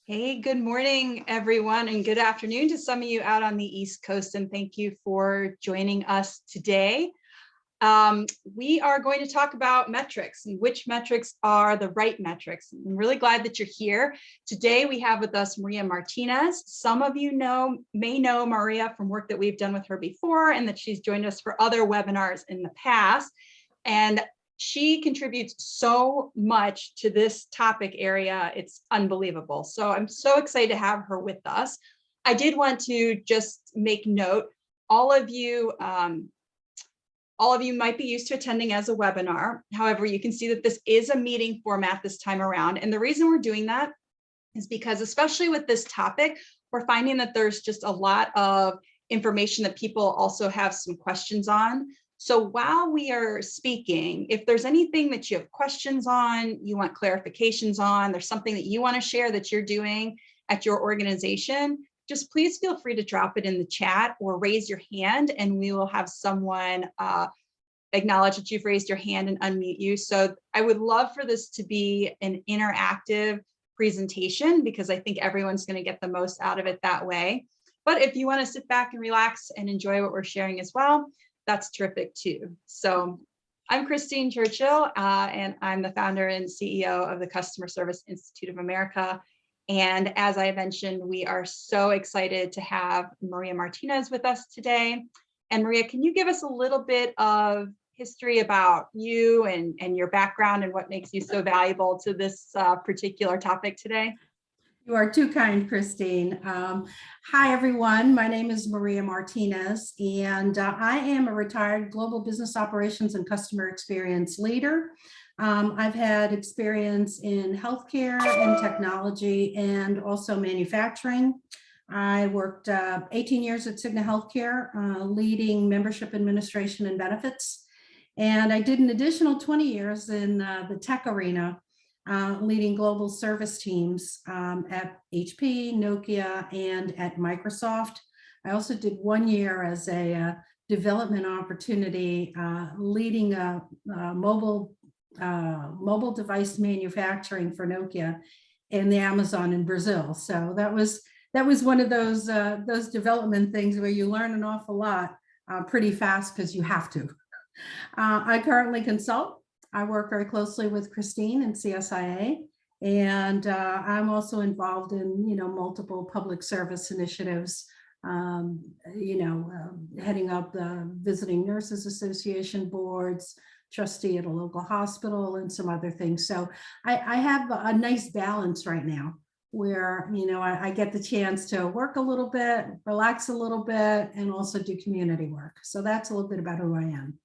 Hey, good morning, everyone, and good afternoon to some of you out on the East Coast, and thank you for joining us today. We are going to talk about metrics and which metrics are the right metrics. I'm really glad that you're here. Today, we have with us Maria Martinez. Some of you may know Maria from work that we've done with her before and that she's joined us for other webinars in the past. And she contributes so much to this topic area. It's unbelievable. So I'm so excited to have her with us. I did want to just make note, all of you might be used to attending as a webinar. However, you can see that this is a meeting format this time around. And the reason we're doing that is because, especially with this topic, we're finding that there's just a lot of information that people also have some questions on. So while we are speaking, if there's anything that you have questions on, you want clarifications on, there's something that you want to share that you're doing at your organization, just please feel free to drop it in the chat or raise your hand, and we will have someone acknowledge that you've raised your hand and unmute you. So I would love for this to be an interactive presentation because I think everyone's going to get the most out of it that way. But if you want to sit back and relax and enjoy what we're sharing as well, that's terrific too. So I'm Christine Churchill, and I'm the founder and CEO of the Customer Service Institute of America. And as I mentioned, we are so excited to have Maria Martinez with us today. And Maria, can you give us a little bit of history about you and your background and what makes you so valuable to this particular topic today? You are too kind, Christine. Hi, everyone. My name is Maria Martinez, and I am a retired global business operations and customer experience leader. I've had experience in healthcare and technology and also manufacturing. I worked 18 years at Cigna Healthcare, leading membership administration and benefits. And I did an additional 20 years in the tech arena, leading global service teams at HP, Nokia, and at Microsoft. I also did 1 year as a development opportunity, leading a mobile device manufacturing for Nokia in the Amazon in Brazil. So that was one of those development things where you learn an awful lot pretty fast because you have to. I currently consult. I work very closely with Christine and CSIA, and I'm also involved in, multiple public service initiatives, heading up the Visiting Nurses Association boards, trustee at a local hospital, and some other things. So I have a nice balance right now where, I get the chance to work a little bit, relax a little bit, and also do community work. So that's a little bit about who I am.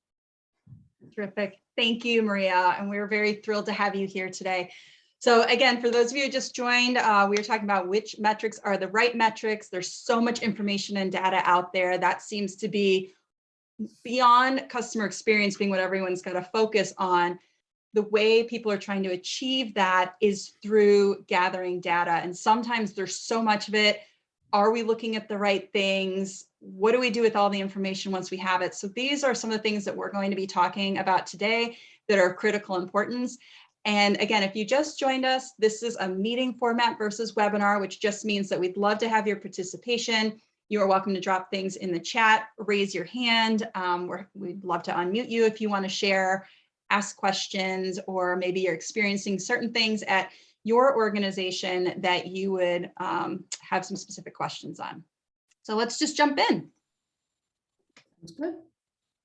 Terrific. Thank you, Maria. And we're very thrilled to have you here today. So again, for those of you who just joined, we are talking about which metrics are the right metrics. There's so much information and data out there that seems to be beyond customer experience being what everyone's got to focus on. The way people are trying to achieve that is through gathering data. And sometimes there's so much of it. Are we looking at the right things? What do we do with all the information once we have it? So these are some of the things that we're going to be talking about today that are of critical importance. And again, if you just joined us, this is a meeting format versus webinar, which just means that we'd love to have your participation. You are welcome to drop things in the chat, raise your hand. We'd love to unmute you if you want to share, ask questions, or maybe you're experiencing certain things at your organization that you would have some specific questions on. So let's just jump in. That's good.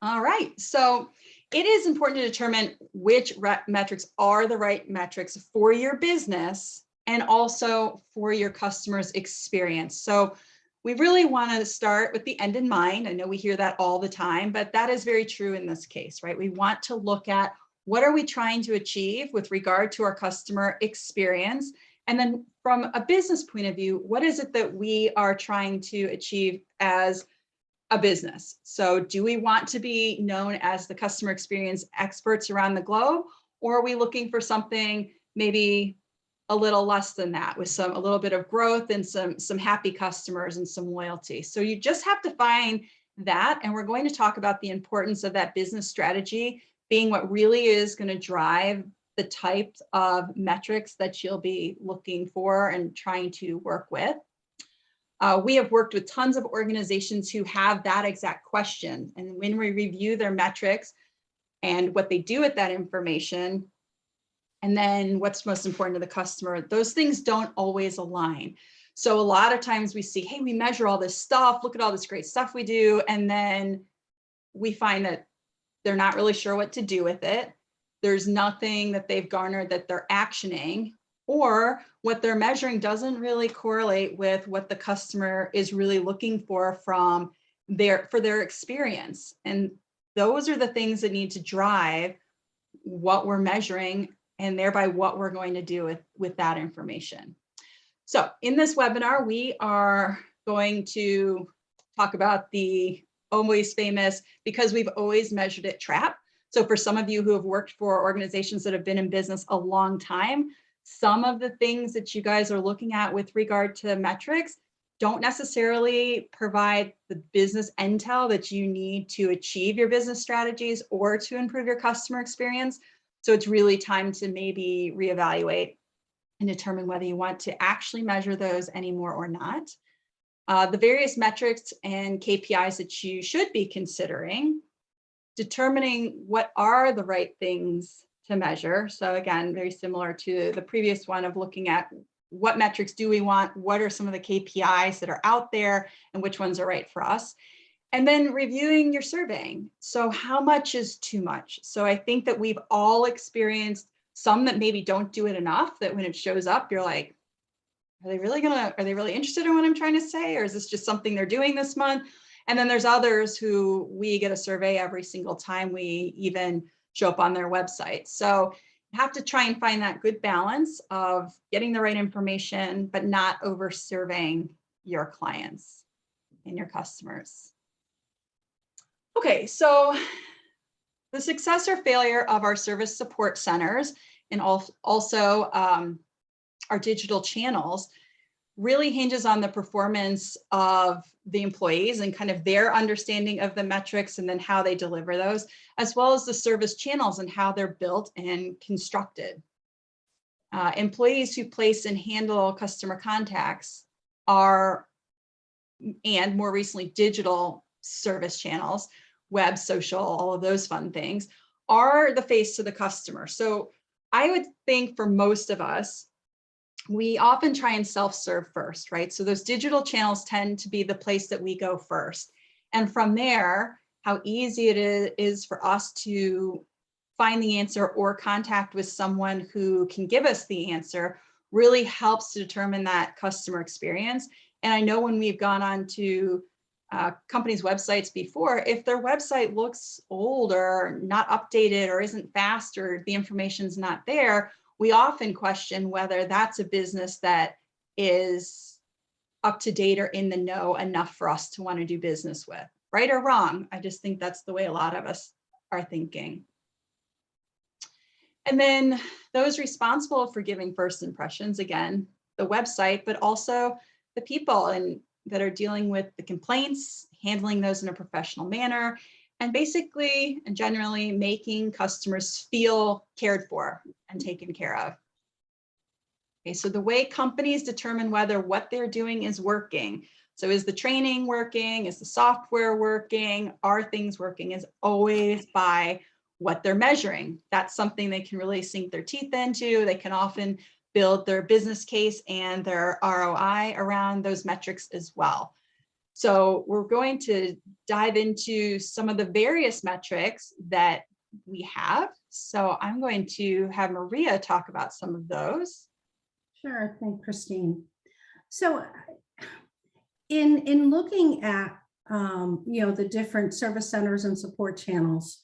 All right. So it is important to determine which metrics are the right metrics for your business and also for your customers' experience. So we really want to start with the end in mind. I know we hear that all the time, but that is very true in this case, right? We want to look at what are we trying to achieve with regard to our customer experience? And then from a business point of view, what is it that we are trying to achieve as a business? So do we want to be known as the customer experience experts around the globe? Or are we looking for something maybe a little less than that with a little bit of growth and some happy customers and some loyalty? So you just have to find that. And we're going to talk about the importance of that business strategy being what really is going to drive the types of metrics that you'll be looking for and trying to work with. We have worked with tons of organizations who have that exact question. And when we review their metrics and what they do with that information, and then what's most important to the customer, those things don't always align. So a lot of times we see, hey, we measure all this stuff, look at all this great stuff we do, and then we find that they're not really sure what to do with it. There's nothing that they've garnered that they're actioning, or what they're measuring doesn't really correlate with what the customer is really looking for from their experience. And those are the things that need to drive what we're measuring and thereby what we're going to do with that information. So in this webinar, we are going to talk about the always famous, because we've always measured it, trap. So for some of you who have worked for organizations that have been in business a long time, some of the things that you guys are looking at with regard to metrics don't necessarily provide the business intel that you need to achieve your business strategies or to improve your customer experience. So it's really time to maybe reevaluate and determine whether you want to actually measure those anymore or not. The various metrics and KPIs that you should be considering, determining what are the right things to measure. So again, very similar to the previous one of looking at what metrics do we want, what are some of the KPIs that are out there, and which ones are right for us. And then reviewing your surveying. So how much is too much? So I think that we've all experienced some that maybe don't do it enough, that when it shows up, you're like, are they really interested in what I'm trying to say? Or is this just something they're doing this month? And then there's others who we get a survey every single time we even show up on their website. So you have to try and find that good balance of getting the right information, but not over surveying your clients and your customers. Okay, so the success or failure of our service support centers and also our digital channels really hinges on the performance of the employees and kind of their understanding of the metrics and then how they deliver those, as well as the service channels and how they're built and constructed. Employees who place and handle customer contacts are, and more recently, digital service channels, web, social, all of those fun things, are the face to the customer. So I would think for most of us, we often try and self-serve first, right? So those digital channels tend to be the place that we go first. And from there, how easy it is for us to find the answer or contact with someone who can give us the answer really helps to determine that customer experience. And I know when we've gone on to companies' websites before, if their website looks old or not updated or isn't fast or the information's not there, we often question whether that's a business that is up to date or in the know enough for us to want to do business with, right or wrong. I just think that's the way a lot of us are thinking. And then those responsible for giving first impressions, again, the website, but also the people and that are dealing with the complaints, handling those in a professional manner, and basically and generally making customers feel cared for and taken care of. Okay, so the way companies determine whether what they're doing is working. So is the training working? Is the software working? Are things working? Is always by what they're measuring. That's something they can really sink their teeth into. They can often build their business case and their ROI around those metrics as well. So we're going to dive into some of the various metrics that we have. So I'm going to have Maria talk about some of those. Sure, thank Christine. So in looking at the different service centers and support channels,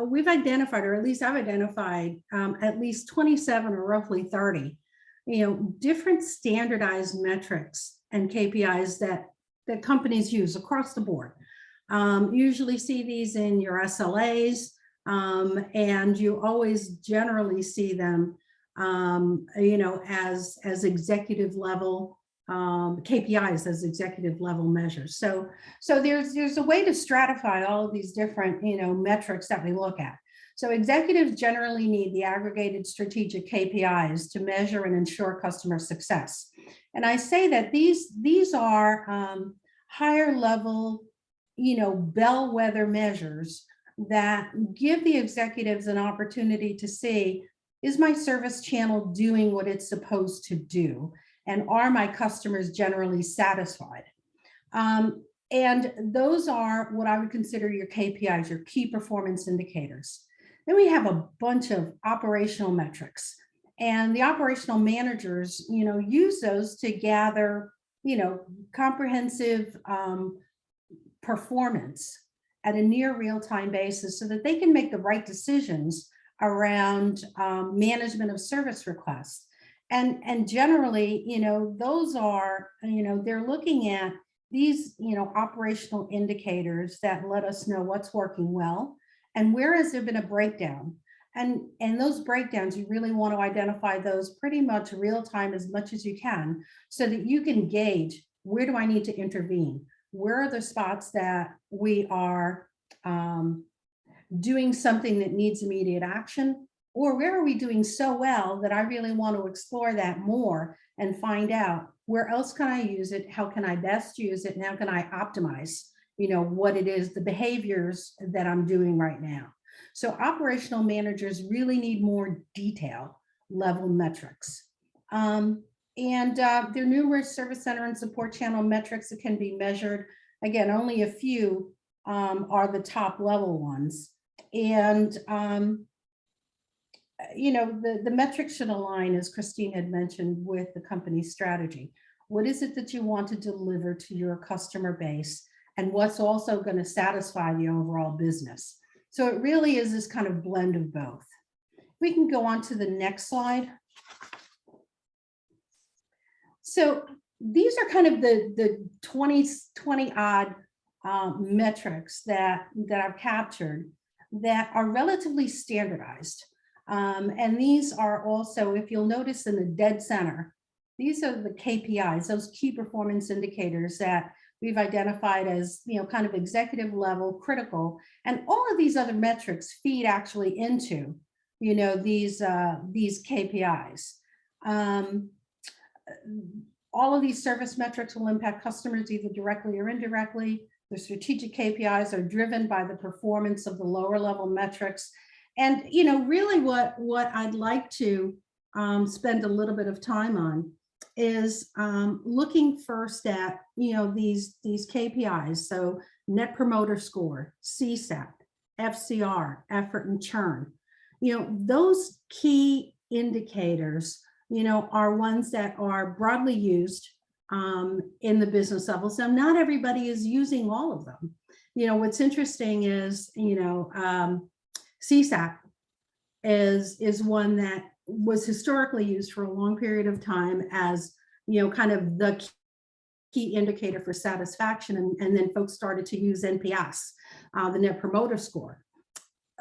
we've identified, or at least I've identified, at least 27 or roughly 30, different standardized metrics and KPIs that companies use across the board. Usually see these in your SLAs, and you always generally see them, as executive level KPIs, as executive level measures. So there's a way to stratify all of these different metrics that we look at. So executives generally need the aggregated strategic KPIs to measure and ensure customer success. And I say that these are higher level, bellwether measures that give the executives an opportunity to see, is my service channel doing what it's supposed to do? And are my customers generally satisfied? And those are what I would consider your KPIs, your key performance indicators. Then we have a bunch of operational metrics, and the operational managers, use those to gather, comprehensive performance at a near real-time basis so that they can make the right decisions around management of service requests. And generally, those are, they're looking at these, operational indicators that let us know what's working well and where has there been a breakdown. And those breakdowns, you really want to identify those pretty much real time as much as you can so that you can gauge, where do I need to intervene? Where are the spots that we are doing something that needs immediate action? Or where are we doing so well that I really want to explore that more and find out, where else can I use it? How can I best use it? And how can I optimize, what it is, the behaviors that I'm doing right now? So operational managers really need more detail level metrics. And there are numerous service center and support channel metrics that can be measured. Again, only a few are the top level ones. And the metrics should align, as Christine had mentioned, with the company's strategy. What is it that you want to deliver to your customer base, and what's also going to satisfy the overall business? So it really is this kind of blend of both. We can go on to the next slide. So these are kind of the 20 odd metrics that I've captured that are relatively standardized. And these are also, if you'll notice in the dead center, these are the KPIs, those key performance indicators that we've identified as, kind of executive level critical. And all of these other metrics feed actually into, these KPIs. All of these service metrics will impact customers either directly or indirectly. The strategic KPIs are driven by the performance of the lower level metrics. And, really what I'd like to spend a little bit of time on is looking first at, these KPIs. So Net Promoter Score, CSAT, FCR, effort and churn. Those key indicators, are ones that are broadly used in the business level. So not everybody is using all of them. What's interesting is, CSAT is one that was historically used for a long period of time as, kind of the key indicator for satisfaction. And then folks started to use NPS, the Net Promoter Score.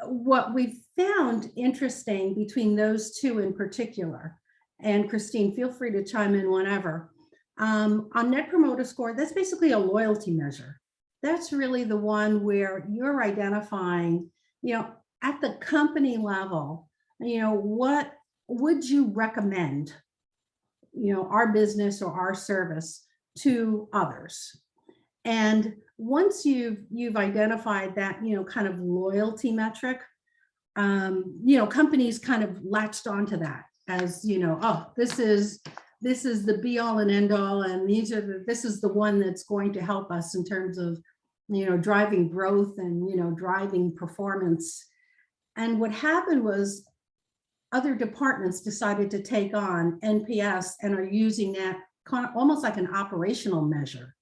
What we found interesting between those two in particular, and Christine, feel free to chime in whenever, on Net Promoter Score, that's basically a loyalty measure. That's really the one where you're identifying, at the company level, what would you recommend, our business or our service to others? And once you've identified that, kind of loyalty metric, companies kind of latched onto that as, oh, this is the be all and end all, and this is the one that's going to help us in terms of, driving growth and, driving performance. And what happened was other departments decided to take on NPS and are using that kind of almost like an operational measure,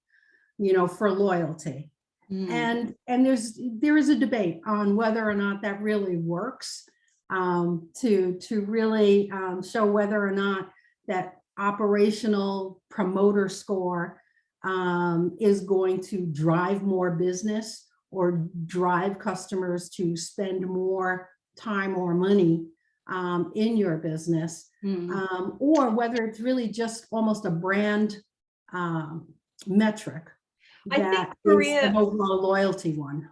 for loyalty. And there is a debate on whether or not that really works, to really show whether or not that operational promoter score is going to drive more business or drive customers to spend more time or money in your business, or whether it's really just almost a brand metric that is an overall loyalty one.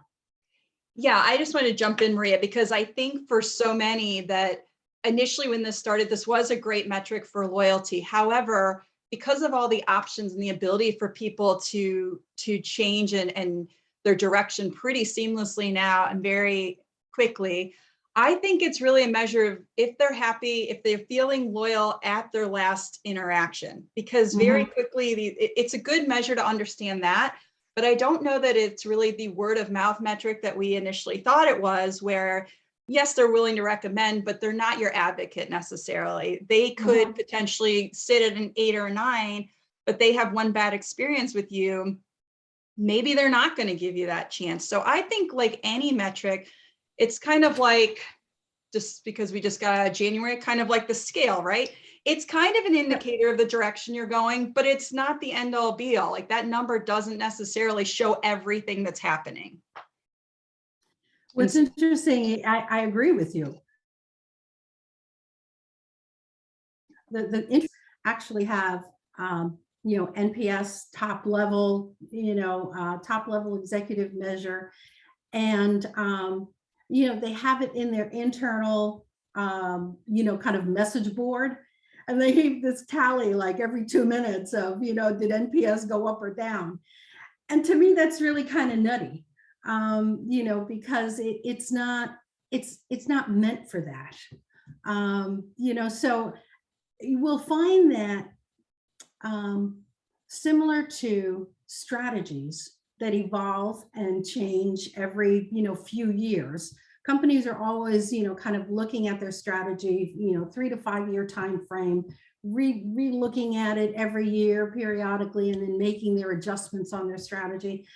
Yeah, I just want to jump in, Maria, because I think for so many that initially when this started, this was a great metric for loyalty. However, because of all the options and the ability for people to change and their direction pretty seamlessly now and very quickly, I think it's really a measure of if they're happy, if they're feeling loyal at their last interaction, because very quickly it's a good measure to understand that. But I don't know that it's really the word of mouth metric that we initially thought it was, where yes, they're willing to recommend, but they're not your advocate necessarily. They could potentially sit at an 8 or a 9, but they have one bad experience with you. Maybe they're not going to give you that chance. So I think like any metric, it's kind of like, just because we just got January, kind of like the scale, right? It's kind of an indicator of the direction you're going, but it's not the end all be all. Like that number doesn't necessarily show everything that's happening. What's interesting, I agree with you. The actually have NPS top level, top level executive measure, and they have it in their internal kind of message board, and they keep this tally like every 2 minutes of did NPS go up or down. And to me that's really kind of nutty, because it's not meant for that. So you will find that similar to strategies that evolve and change every few years, companies are always kind of looking at their strategy 3 to 5 year time frame, re-looking at it every year periodically, and then making their adjustments on their strategy.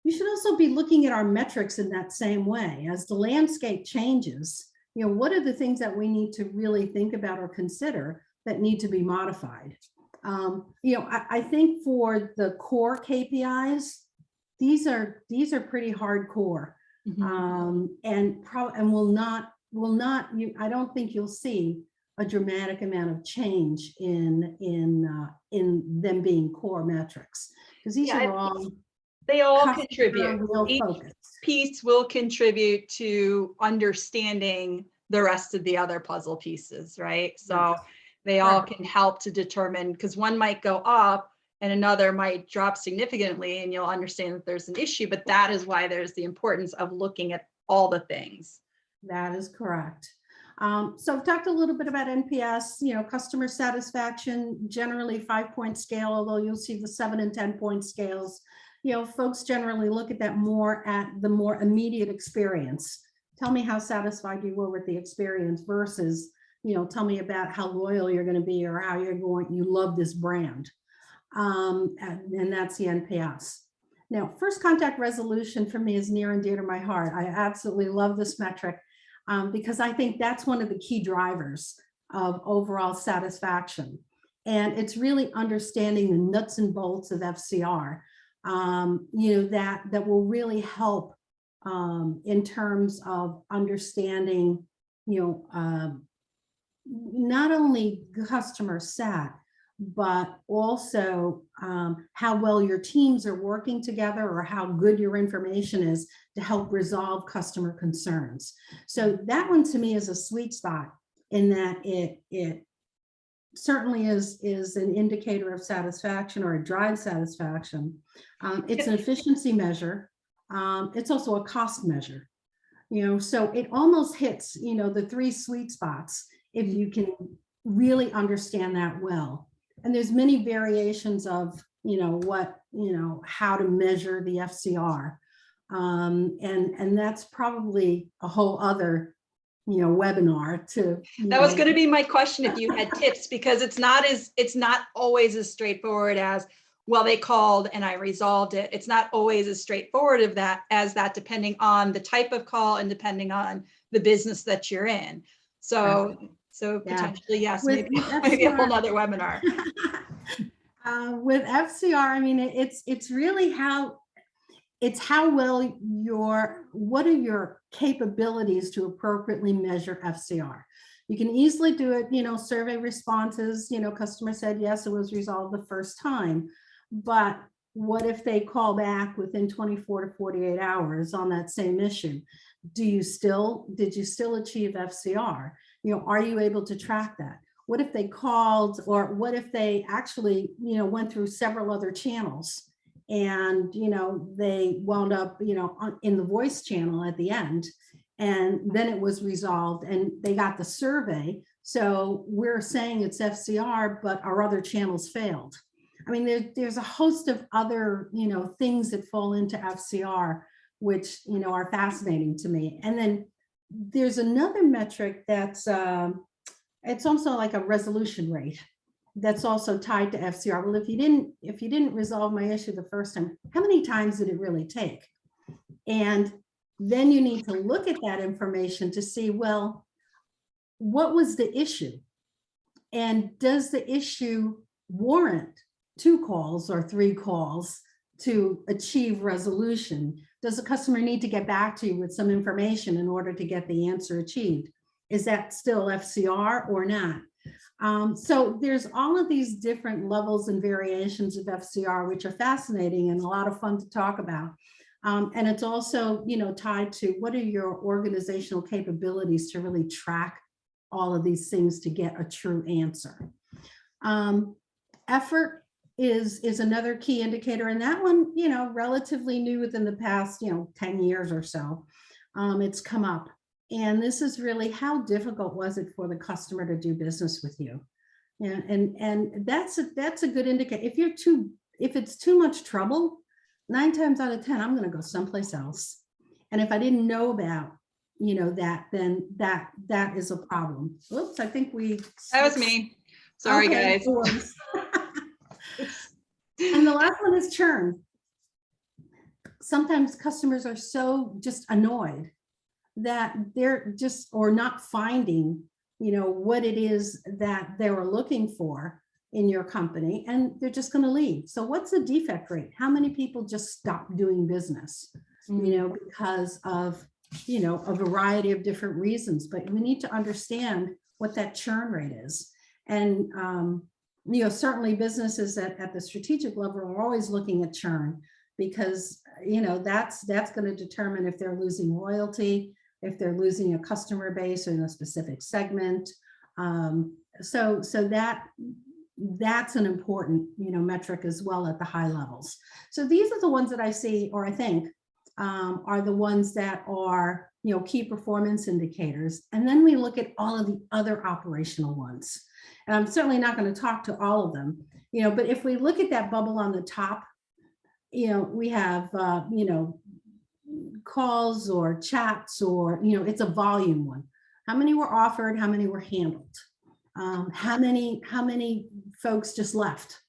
You should also be looking at our metrics in that same way. As the landscape changes, what are the things that we need to really think about or consider that need to be modified? I think for the core KPIs, these are pretty hardcore, and will not I don't think you'll see a dramatic amount of change in them being core metrics, because these are all they all contribute. Real Each focus. piece will contribute to understanding the rest of the other puzzle pieces, right? So they all can help to determine, because one might go up and another might drop significantly, and you'll understand that there's an issue, but that is why there's the importance of looking at all the things. That is correct. So I've talked a little bit about NPS, customer satisfaction, generally 5-point scale, although you'll see the 7 and 10-point scales. Folks generally look at that more at the more immediate experience. Tell me how satisfied you were with the experience versus, tell me about how loyal you're going to be or how you love this brand. And that's the NPS. Now, first contact resolution for me is near and dear to my heart. I absolutely love this metric because I think that's one of the key drivers of overall satisfaction. And it's really understanding the nuts and bolts of FCR, that will really help in terms of understanding, not only customer sat, but also how well your teams are working together or how good your information is to help resolve customer concerns. So that one to me is a sweet spot in that it certainly is an indicator of satisfaction, or it drives satisfaction. It's an efficiency measure. It's also a cost measure. So it almost hits, the 3 sweet spots if you can really understand that well. And there's many variations of, how to measure the FCR. And that's probably a whole other, webinar to. That was going to be my question, if you had tips, because it's not always as straightforward as, well, they called and I resolved it. It's not always as straightforward as that, depending on the type of call and depending on the business that you're in. So potentially, yes, maybe a whole nother webinar. With FCR, I mean, it's really how well what are your capabilities to appropriately measure FCR. You can easily do it, survey responses, customer said yes, it was resolved the first time. But What if they call back within 24 to 48 hours on that same issue? Did you still achieve FCR? Are you able to track that? What if they called, or what if they actually, went through several other channels and, they wound up, in the voice channel at the end, and then it was resolved and they got the survey. So we're saying it's FCR, but our other channels failed. I mean, there's a host of other, things that fall into FCR, which, are fascinating to me. And then there's another metric that's, it's also like a resolution rate that's also tied to FCR. Well, if you didn't resolve my issue the first time, how many times did it really take? And then you need to look at that information to see, well, what was the issue? And does the issue warrant 2 calls or 3 calls to achieve resolution? Does the customer need to get back to you with some information in order to get the answer achieved? Is that still FCR or not? So there's all of these different levels and variations of FCR, which are fascinating and a lot of fun to talk about. And it's also, tied to what are your organizational capabilities to really track all of these things to get a true answer. Effort is another key indicator, and that one, relatively new within the past, 10 years or so. It's come up, and this is really how difficult was it for the customer to do business with you. And that's a good indicator. If it's too much trouble, 9 times out of 10, I'm going to go someplace else. And if I didn't know about, that, then that is a problem. Oops, I think that was me. Sorry, okay, guys. And the last one is churn. Sometimes customers are so just annoyed that they're just, or not finding, what it is that they were looking for in your company, and they're just going to leave. So what's the defect rate? How many people just stop doing business, because of, a variety of different reasons? But we need to understand what that churn rate is. And, certainly businesses at the strategic level are always looking at churn, because, that's going to determine if they're losing loyalty, if they're losing a customer base in a specific segment. So that's an important, metric as well at the high levels. So these are the ones that I see, or I think, are the ones that are, key performance indicators. And then we look at all of the other operational ones. And I'm certainly not going to talk to all of them, but if we look at that bubble on the top, we have, calls or chats, or, it's a volume one. How many were offered? How many were handled? How many folks just left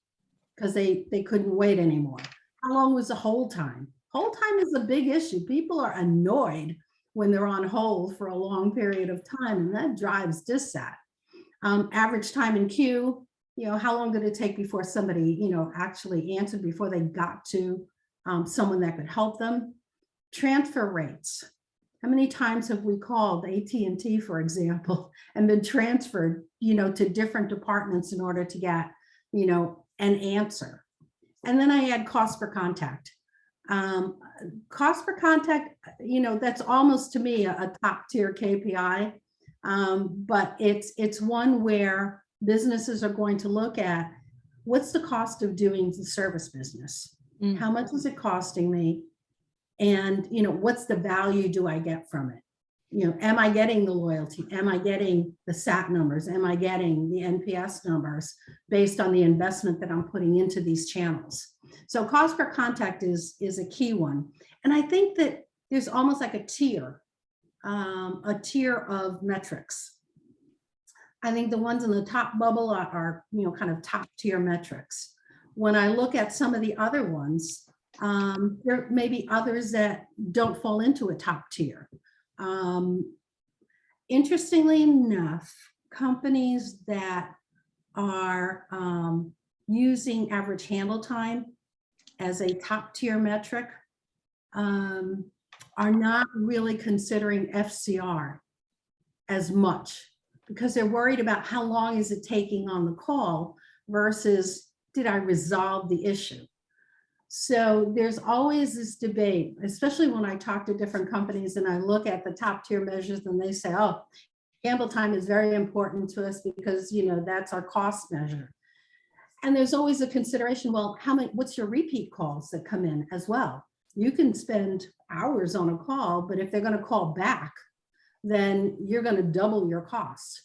because they couldn't wait anymore? How long was the hold time? Hold time is a big issue. People are annoyed when they're on hold for a long period of time, and that drives dissat. Average time in queue, how long did it take before somebody, actually answered, before they got to someone that could help them? Transfer rates. How many times have we called AT&T, for example, and been transferred, to different departments in order to get, an answer? And then I add cost per contact. Cost per contact, that's almost, to me, a top tier KPI. But it's one where businesses are going to look at, what's the cost of doing the service business? How much is it costing me? And, what's the value do I get from it? Am I getting the loyalty? Am I getting the SAT numbers? Am I getting the NPS numbers based on the investment that I'm putting into these channels? So cost per contact is a key one. And I think that there's almost like a tier of metrics. I think the ones in the top bubble are kind of top tier metrics. When I look at some of the other ones, there may be others that don't fall into a top tier. Interestingly enough, companies that are using average handle time as a top tier metric are not really considering FCR as much, because they're worried about how long is it taking on the call versus, did I resolve the issue? So there's always this debate, especially when I talk to different companies and I look at the top tier measures and they say, oh, handle time is very important to us because, that's our cost measure. And there's always a consideration, well, what's your repeat calls that come in as well? You can spend hours on a call, but if they're going to call back, then you're going to double your cost.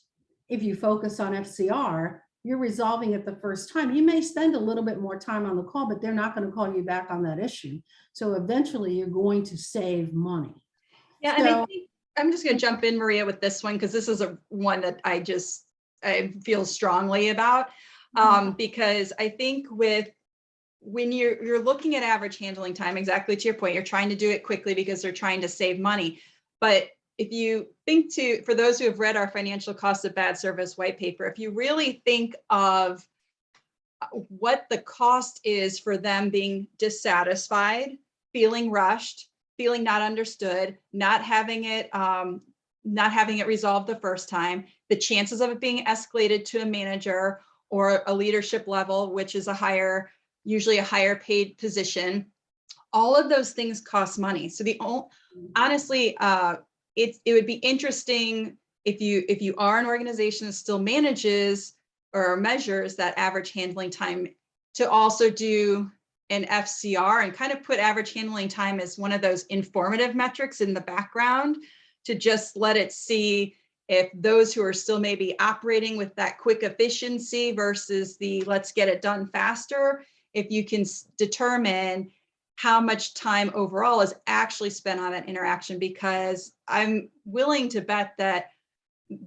If you focus on FCR, you're resolving it the first time. You may spend a little bit more time on the call, but they're not going to call you back on that issue. So eventually you're going to save money. Yeah, and I think I'm just going to jump in, Maria, with this one, because this is one that I feel strongly about, because I think when you're looking at average handling time, exactly to your point, you're trying to do it quickly because they're trying to save money. But if you think for those who have read our financial cost of bad service white paper, if you really think of what the cost is for them being dissatisfied, feeling rushed, feeling not understood, not having it resolved the first time, the chances of it being escalated to a manager or a leadership level, which is usually a higher paid position, all of those things cost money. So honestly, it would be interesting if you are an organization that still manages or measures that average handling time, to also do an FCR and kind of put average handling time as one of those informative metrics in the background, to just let it see if those who are still maybe operating with that quick efficiency versus the let's get it done faster, if you can determine how much time overall is actually spent on that interaction, because I'm willing to bet that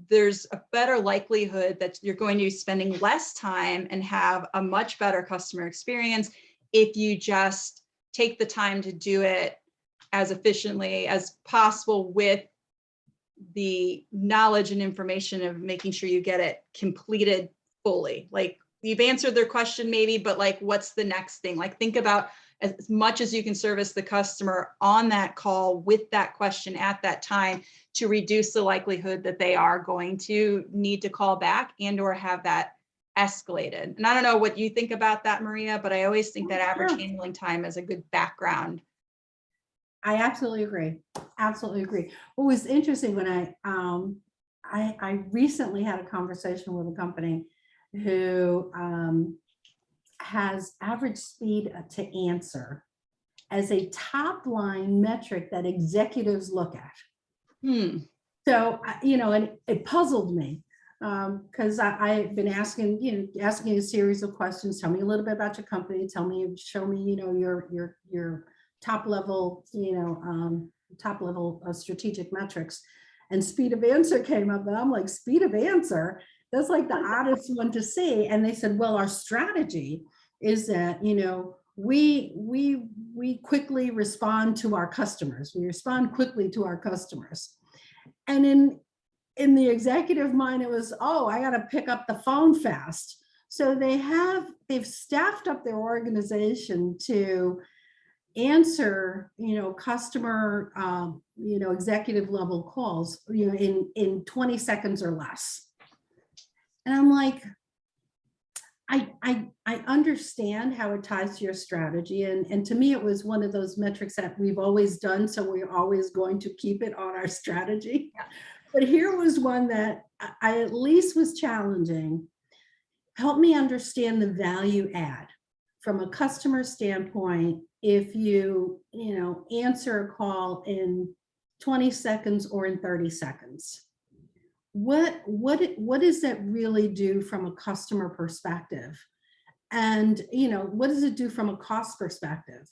there's a better likelihood that you're going to be spending less time and have a much better customer experience if you just take the time to do it as efficiently as possible, with the knowledge and information of making sure you get it completed fully. Like, you've answered their question maybe, but like, what's the next thing? Like, think about as much as you can service the customer on that call with that question at that time, to reduce the likelihood that they are going to need to call back and or have that escalated. And I don't know what you think about that, Maria, but I always think that average handling time is a good background. I absolutely agree. Absolutely agree. What was interesting when I recently had a conversation with a company who has average speed to answer as a top line metric that executives look at. So, and it puzzled me because I've been asking a series of questions. Tell me a little bit about your company. Show me, your top level, strategic metrics, and speed of answer came up, and I'm like, speed of answer? That's like the oddest one to see. And they said, well, our strategy is that, we quickly respond to our customers. We respond quickly to our customers. And in the executive mind, it was, oh, I got to pick up the phone fast. So they've staffed up their organization to answer, customer, executive level calls, in 20 seconds or less. And I'm like, I understand how it ties to your strategy. And to me, it was one of those metrics that we've always done. So we're always going to keep it on our strategy. Yeah. But here was one that I at least was challenging. Help me understand the value add from a customer standpoint. If you, answer a call in 20 seconds or in 30 seconds, what does that really do from a customer perspective? And, what does it do from a cost perspective?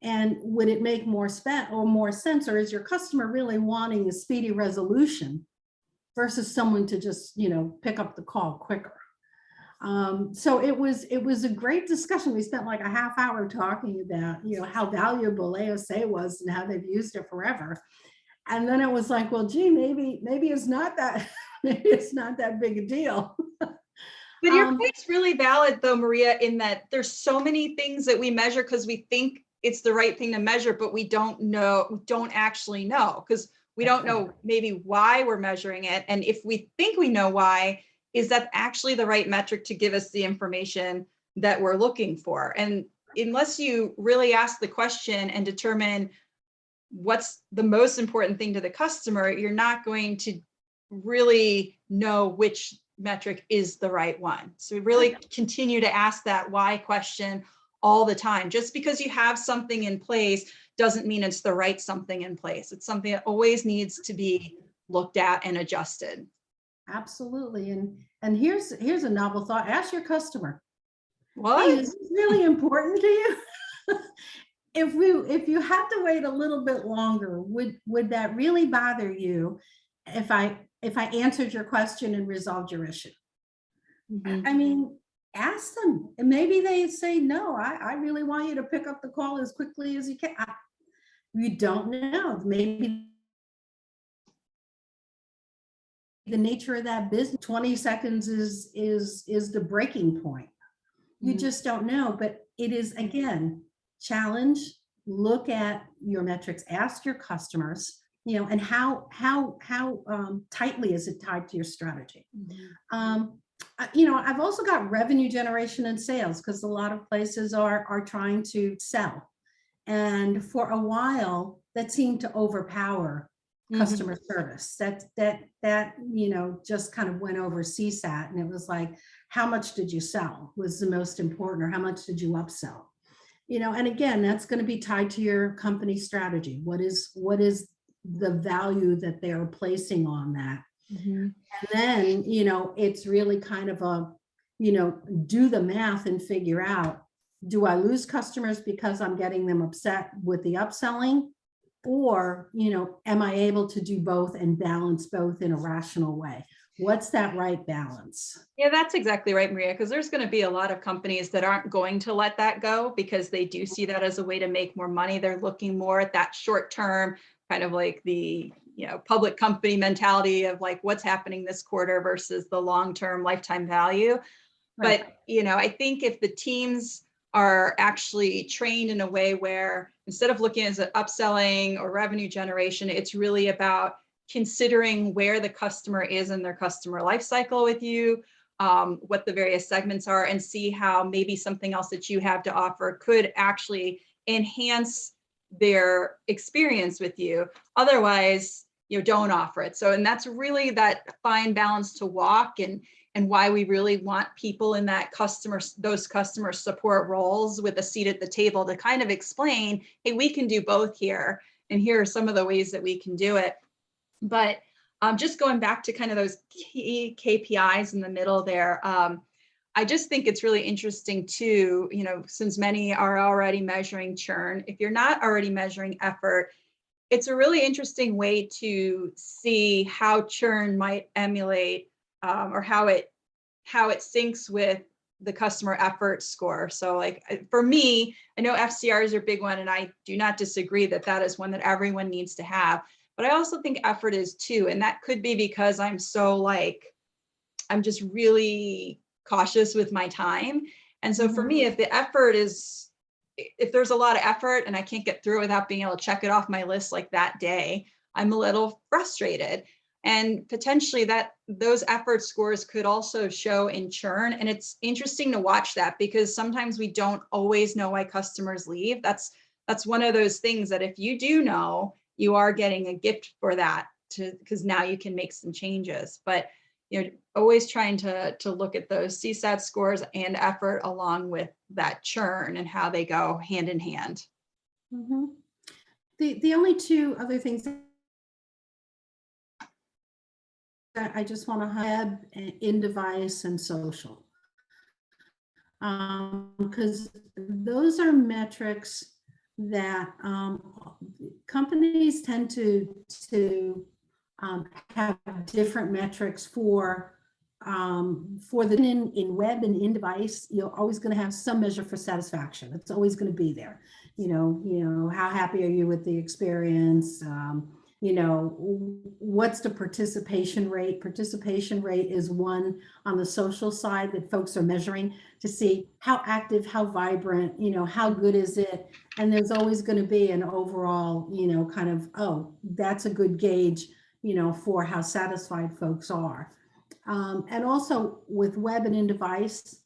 And would it make more sense, or is your customer really wanting a speedy resolution versus someone to just, pick up the call quicker? So it was a great discussion. We spent like a half hour talking about, how valuable ASA was and how they've used it forever. And then it was like, well, gee, maybe it's not that, maybe it's not that big a deal. But your point's really valid though, Maria, in that there's so many things that we measure because we think it's the right thing to measure, but we don't actually know, because we don't know maybe why we're measuring it. And if we think we know why, is that actually the right metric to give us the information that we're looking for? And unless you really ask the question and determine what's the most important thing to the customer, you're not going to really know which metric is the right one. So we really continue to ask that why question all the time. Just because you have something in place doesn't mean it's the right something in place. It's something that always needs to be looked at and adjusted. Absolutely. And here's a novel thought. Ask your customer. What? Hey, is this really important to you? If you had to wait a little bit longer, would that really bother you if I answered your question and resolved your issue? Mhm. I mean, ask them, and maybe they say, no, I really want you to pick up the call as quickly as you can. You don't know. Maybe the nature of that business, 20 seconds is the breaking point. You just don't know. But it is, again, challenge, look at your metrics, ask your customers, and how tightly is it tied to your strategy. I've also got revenue generation and sales, because a lot of places are trying to sell. And for a while, that seemed to overpower customer service. That just kind of went over CSAT, and it was like, how much did you sell was the most important, or how much did you upsell? And again, that's going to be tied to your company strategy. What is the value that they're placing on that? And then, it's really kind of a, do the math and figure out, do I lose customers because I'm getting them upset with the upselling? Or, am I able to do both and balance both in a rational way? What's that right balance? Yeah, that's exactly right, Maria, because there's going to be a lot of companies that aren't going to let that go because they do see that as a way to make more money. They're looking more at that short term, kind of like the public company mentality of like what's happening this quarter versus the long-term lifetime value. Right. But, I think if the teams are actually trained in a way where instead of looking at upselling or revenue generation, it's really about considering where the customer is in their customer life cycle with you, what the various segments are, and see how maybe something else that you have to offer could actually enhance their experience with you. Otherwise, don't offer it. So, and that's really that fine balance to walk, and why we really want people in that those customer support roles with a seat at the table to kind of explain, hey, we can do both here, and here are some of the ways that we can do it. But just going back to kind of those key KPIs in the middle there, I just think it's really interesting too, since many are already measuring churn. If you're not already measuring effort, it's a really interesting way to see how churn might emulate or how it syncs with the customer effort score. So like for me, I know FCRs are a big one, and I do not disagree that that is one that everyone needs to have. But I also think effort is too. And that could be because I'm just really cautious with my time. And so for me, if there's a lot of effort and I can't get through it without being able to check it off my list like that day, I'm a little frustrated. And potentially those effort scores could also show in churn. And it's interesting to watch that because sometimes we don't always know why customers leave. That's one of those things that if you do know, you are getting a gift for that because now you can make some changes. But always trying to look at those CSAT scores and effort along with that churn and how they go hand in hand. The only two other things that I just want to have in device and social, because those are metrics that companies tend to have different metrics for the in web and in device. You're always going to have some measure for satisfaction. It's always going to be there. How happy are you with the experience? What's the participation rate? Participation rate is one on the social side that folks are measuring to see how active, how vibrant, how good is it? And there's always going to be an overall, kind of, oh, that's a good gauge, for how satisfied folks are. And also with web and in device,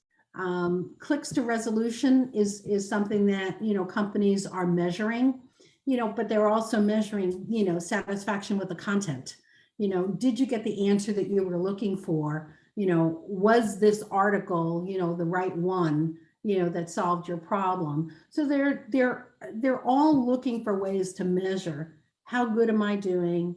Clicks to resolution is something that, companies are measuring, but they're also measuring, satisfaction with the content. Did you get the answer that you were looking for? Was this article, the right one, that solved your problem? So they're all looking for ways to measure, how good am I doing?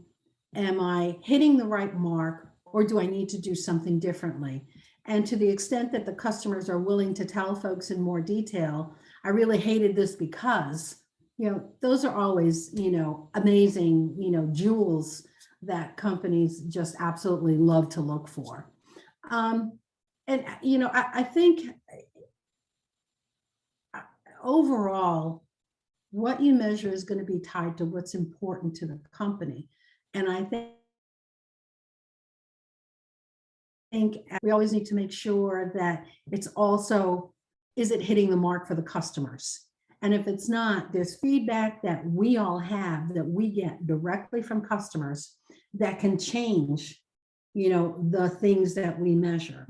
Am I hitting the right mark, or do I need to do something differently? And to the extent that the customers are willing to tell folks in more detail, I really hated this because, those are always, amazing, jewels that companies just absolutely love to look for. I think overall, what you measure is going to be tied to what's important to the company. And I think we always need to make sure that it's also, is it hitting the mark for the customers? And if it's not, there's feedback that we all have that we get directly from customers that can change, the things that we measure,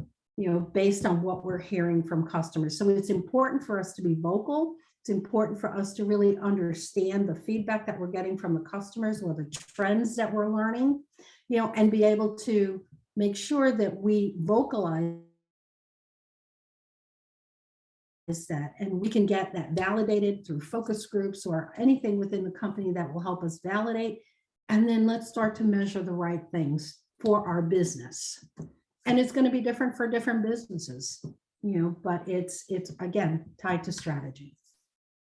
based on what we're hearing from customers. So it's important for us to be vocal. It's important for us to really understand the feedback that we're getting from the customers or the trends that we're learning, and be able to make sure that we vocalize that, and we can get that validated through focus groups or anything within the company that will help us validate. And then let's start to measure the right things for our business. And it's going to be different for different businesses, but it's again tied to strategy.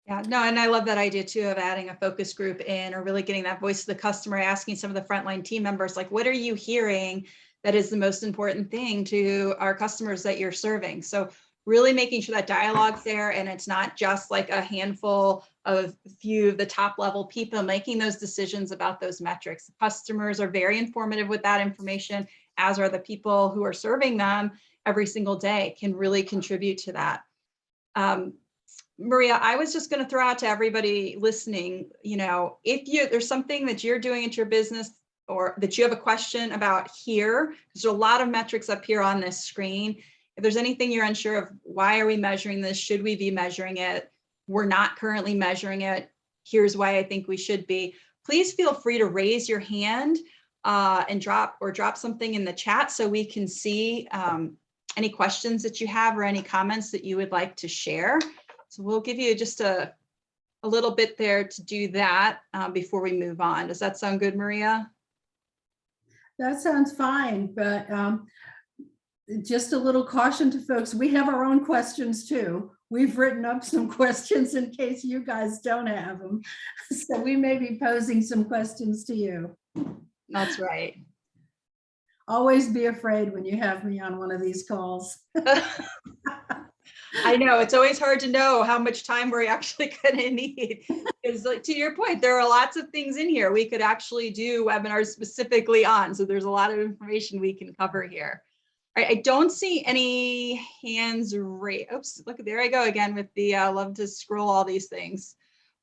Yeah, no, and I love that idea too of adding a focus group in, or really getting that voice of the customer, asking some of the frontline team members, like, what are you hearing that is the most important thing to our customers that you're serving? So really making sure that dialogue's there, and it's not just like a handful of few of the top level people making those decisions about those metrics. The customers are very informative with that information, as are the people who are serving them every single day, can really contribute to that. Maria, I was just going to throw out to everybody listening, if there's something that you're doing at your business or that you have a question about here, because there's a lot of metrics up here on this screen. If there's anything you're unsure of, why are we measuring this? Should we be measuring it? We're not currently measuring it. Here's why I think we should be. Please feel free to raise your hand and drop something in the chat so we can see any questions that you have or any comments that you would like to share. So we'll give you just a little bit there to do that before we move on. Does that sound good, Maria? That sounds fine, but just a little caution to folks. We have our own questions too. We've written up some questions in case you guys don't have them. So we may be posing some questions to you. That's right. Always be afraid when you have me on one of these calls. I know it's always hard to know how much time we're actually going to need. Because like, to your point, there are lots of things in here we could actually do webinars specifically on. So there's a lot of information we can cover here. All right, I don't see any hands raised. Oops, look, there I go again with the love to scroll all these things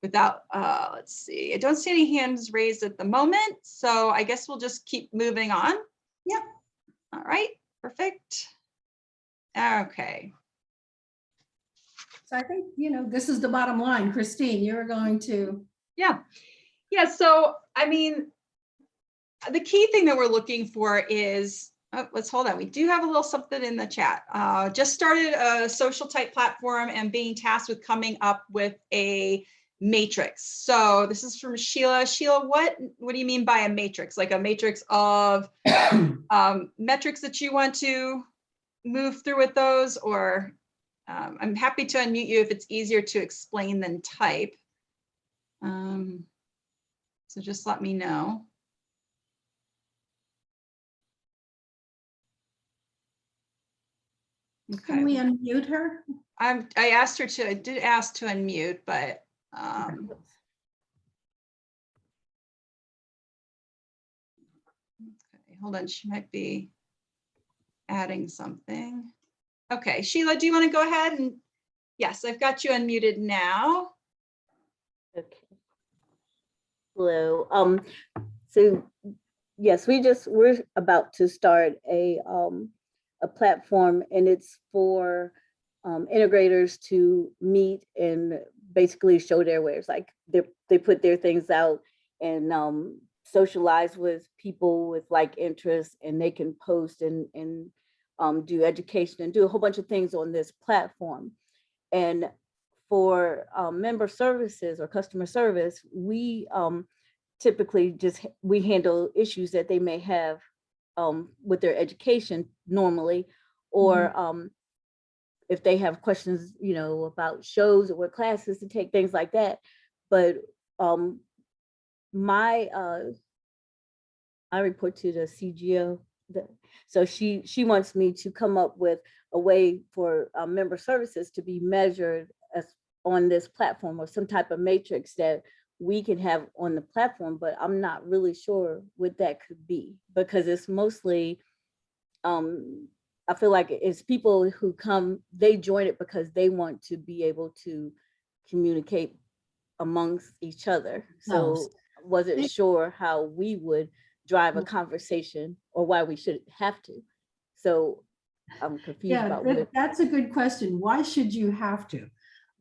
without, let's see. I don't see any hands raised at the moment. So I guess we'll just keep moving on. Yep. All right, perfect. Okay. So I think, this is the bottom line. Christine, you're going to. Yeah. So, I mean, the key thing that we're looking for is, let's hold on. We do have a little something in the chat. Just started a social type platform and being tasked with coming up with a matrix. So this is from Sheila. Sheila, what do you mean by a matrix? Like a matrix of metrics that you want to move through with those, or I'm happy to unmute you if it's easier to explain than type. So just let me know. Okay. Can we unmute her? I asked her to, I did ask to unmute, but okay, hold on, she might be adding something. Okay, Sheila, do you want to go ahead and, yes, I've got you unmuted now. Okay. Hello. So yes, we're about to start a platform, and it's for integrators to meet and basically show their wares. Like they put their things out and socialize with people with like interests, and they can post and do education and do a whole bunch of things on this platform. And for member services or customer service, we typically we handle issues that they may have with their education normally, or if they have questions, about shows or what classes to take, things like that. But I report to the CGO. So she wants me to come up with a way for member services to be measured as on this platform, or some type of matrix that we can have on the platform. But I'm not really sure what that could be, because it's mostly, I feel like it's people who come, they join it because they want to be able to communicate amongst each other. So I wasn't sure how we would drive a conversation, or why we should have to. So I'm confused about what. That's a good question. Why should you have to?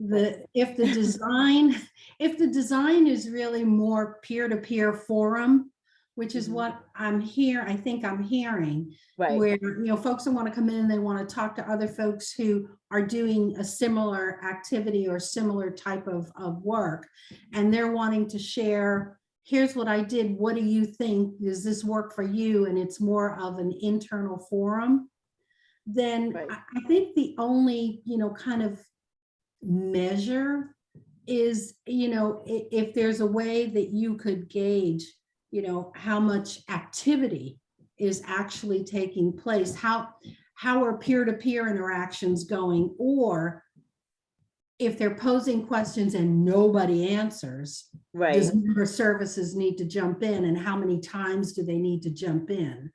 If the design is really more peer-to-peer forum, which is what I think I'm hearing, Right. where folks that want to come in, they want to talk to other folks who are doing a similar activity or similar type of work, and they're wanting to share, here's what I did, what do you think, does this work for you? And it's more of an internal forum. Then Right. I think the only kind of measure is, if there's a way that you could gauge how much activity is actually taking place, how are peer-to-peer interactions going, or if they're posing questions and nobody answers, Right. does member services need to jump in, and how many times do they need to jump in?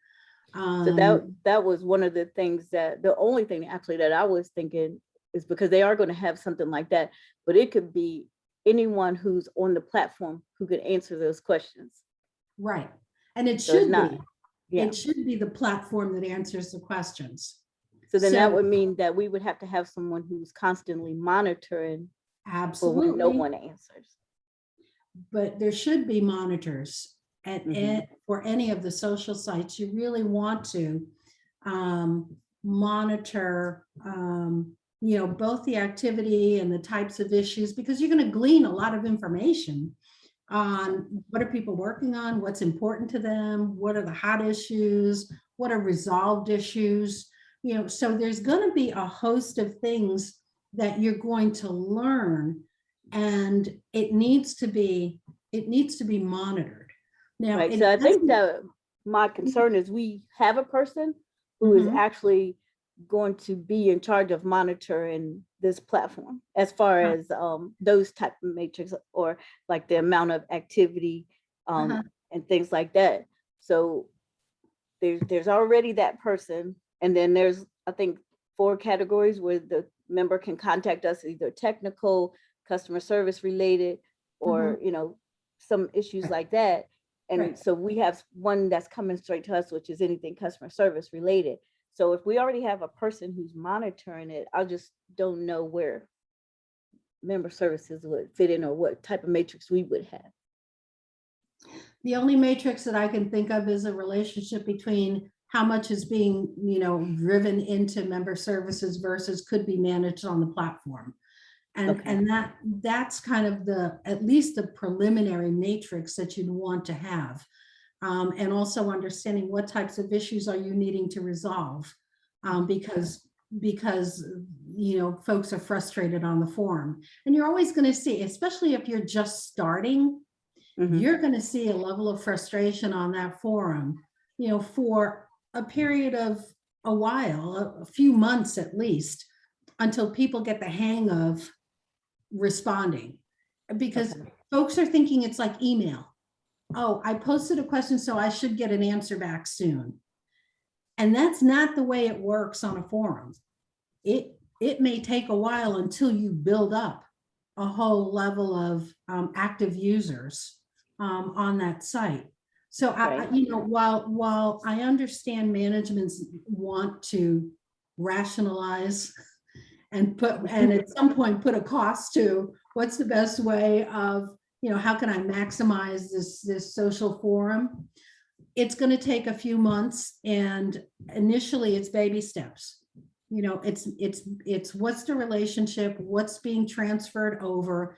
So that was one of the things the only thing actually that I was thinking is, because they are going to have something like that, but it could be anyone who's on the platform who could answer those questions. Right. And it So should not, be. yeah. It should be the platform that answers the questions. So then that would mean that we would have to have someone who's constantly monitoring. Absolutely. For when no one answers. But there should be monitors for any of the social sites. You really want to monitor both the activity and the types of issues, because you're going to glean a lot of information on what are people working on, what's important to them, what are the hot issues, what are resolved issues. So there's going to be a host of things that you're going to learn, and it needs to be monitored. Now, right. So I think that my concern is we have a person who is actually going to be in charge of monitoring this platform, as far as those type of matrix, or like the amount of activity and things like that. So there's already that person, and then there's, I think, 4 categories where the member can contact us, either technical, customer service related, or some issues like that. And so we have one that's coming straight to us, which is anything customer service related. So if we already have a person who's monitoring it, I just don't know where member services would fit in, or what type of matrix we would have. The only matrix that I can think of is a relationship between how much is being, driven into member services versus could be managed on the platform. And that's kind of at least the preliminary matrix that you'd want to have. And also understanding what types of issues are you needing to resolve, because folks are frustrated on the forum. And you're always going to see, especially if you're just starting, you're going to see a level of frustration on that forum, for a period of a while, a few months at least, until people get the hang of responding, because folks are thinking it's like email. Oh, I posted a question, so I should get an answer back soon. And that's not the way it works on a forum. It may take a while until you build up a whole level of active users on that site. So while I understand managements want to rationalize and at some point put a cost to what's the best way of, how can I maximize this social forum? It's going to take a few months, and initially it's baby steps. It's what's the relationship, what's being transferred over.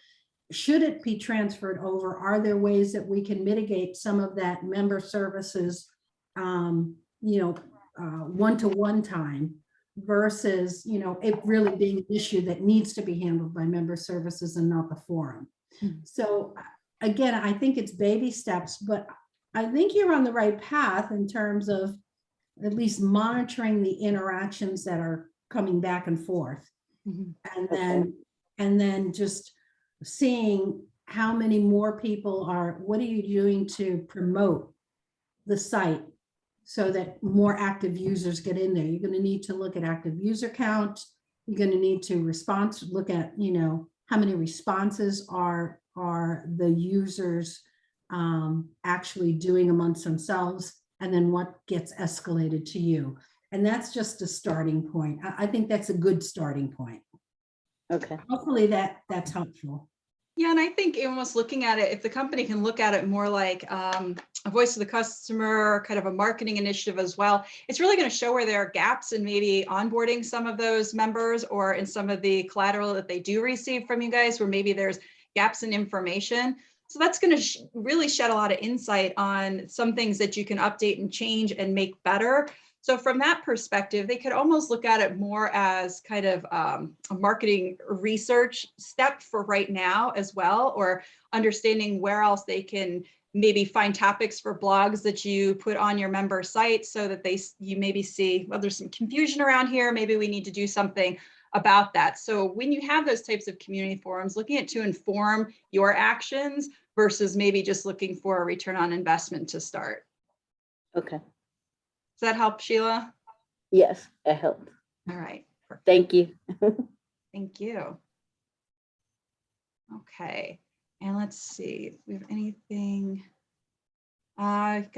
Should it be transferred over? Are there ways that we can mitigate some of that member services, one-to-one time versus, it really being an issue that needs to be handled by member services and not the forum. So again, I think it's baby steps, but I think you're on the right path in terms of at least monitoring the interactions that are coming back and forth. And then just seeing how many more people what are you doing to promote the site so that more active users get in there. You're going to need to look at active user count. You're going to need to look at, how many responses are the users actually doing amongst themselves, and then what gets escalated to you. And that's just a starting point. I think that's a good starting point. Okay. Hopefully that's helpful. Yeah, and I think almost looking at it, if the company can look at it more like a voice of the customer, kind of a marketing initiative as well, it's really going to show where there are gaps in maybe onboarding some of those members, or in some of the collateral that they do receive from you guys, where maybe there's gaps in information. So that's going to really shed a lot of insight on some things that you can update and change and make better. So from that perspective, they could almost look at it more as kind of a marketing research step for right now as well, or understanding where else they can maybe find topics for blogs that you put on your member site, so that you maybe see, well, there's some confusion around here, maybe we need to do something about that. So when you have those types of community forums, looking at to inform your actions versus maybe just looking for a return on investment to start. Okay. Does that help, Sheila? Yes, it helped. All right. Perfect. Thank you. Thank you. Okay. And let's see if we have anything. We've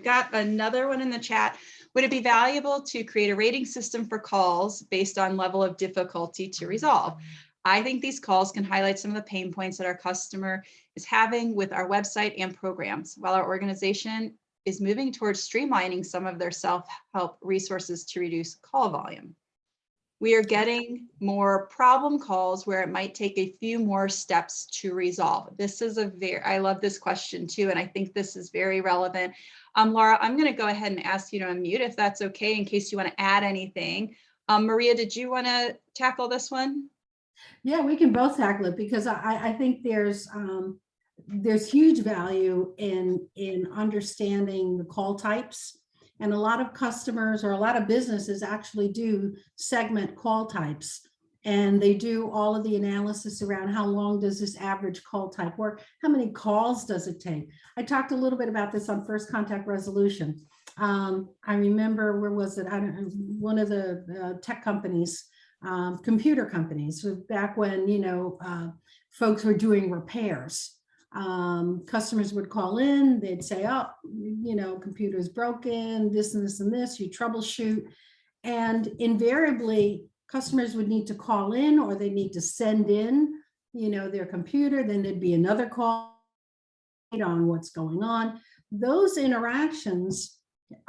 got another one in the chat. Would it be valuable to create a rating system for calls based on level of difficulty to resolve? I think these calls can highlight some of the pain points that our customer is having with our website and programs, while our organization is moving towards streamlining some of their self-help resources to reduce call volume. We are getting more problem calls where it might take a few more steps to resolve. This is I love this question too, and I think this is very relevant. Laura, I'm going to go ahead and ask you to unmute if that's okay, in case you want to add anything. Maria, did you want to tackle this one? Yeah, we can both tackle it, because I think there's huge value in understanding the call types. And a lot of customers or a lot of businesses actually do segment call types, and they do all of the analysis around how long does this average call type work? How many calls does it take? I talked a little bit about this on first contact resolution. I remember, where was it? I don't know, one of the tech companies, computer companies, back when, folks were doing repairs. Customers would call in, they'd say, oh, computer's broken, this and this and this, you troubleshoot. And invariably, customers would need to call in, or they need to send in, their computer. Then there'd be another call on what's going on. Those interactions,